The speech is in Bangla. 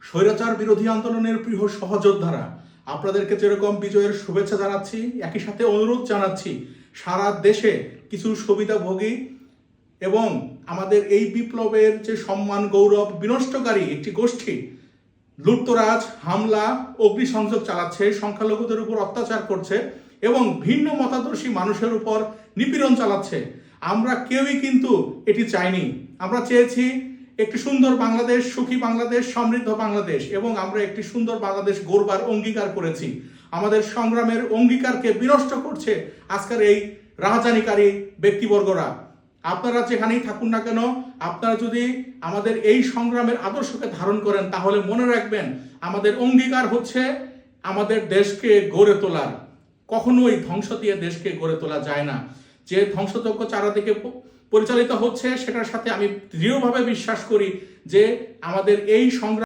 স্বৈরাচার বিরোধী আন্দোলনের প্রিয় সহযোদ্ধারা, আপনাদেরকে যেরকম বিজয়ের শুভেচ্ছা জানাচ্ছি, একই সাথে অনুরোধ জানাচ্ছি সারা দেশে কিছু সুবিধাভোগী এবং আমাদের এই বিপ্লবের যে সম্মান গৌরব বিনষ্টকারী একটি গোষ্ঠী লুটতরাজ, হামলা, অগ্নিসংযোগ চালাচ্ছে, সংখ্যালঘুদের উপর অত্যাচার করছে এবং ভিন্ন মতাদর্শী মানুষের উপর নিপীড়ন চালাচ্ছে। আমরা কেউই কিন্তু এটি চাইনি। আমরা চেয়েছি একটি সুন্দর বাংলাদেশ, সুখী বাংলাদেশ, সমৃদ্ধ বাংলাদেশ, এবং আমরা একটি সুন্দর বাংলাদেশ গড়বার অঙ্গীকার করেছি। আমাদের সংগ্রামের অঙ্গীকারকে বিনষ্ট করছে আজকের এই রাহাজানিকারী ব্যক্তিবর্গরা। আপনারা যেখানেই থাকুন না কেন, আপনারা যদি আমাদের এই সংগ্রামের আদর্শকে ধারণ করেন, তাহলে মনে রাখবেন আমাদের অঙ্গীকার হচ্ছে আমাদের দেশকে গড়ে তোলার। কখনোই ধ্বংস দিয়ে দেশকে গড়ে তোলা যায় না। যে ধ্বংসযজ্ঞ চারিদিকে পরিচালিত হচ্ছে, সেটার সাথে আমি দৃঢ়ভাবে বিশ্বাস করি যে আমাদের এই সংগ্রাম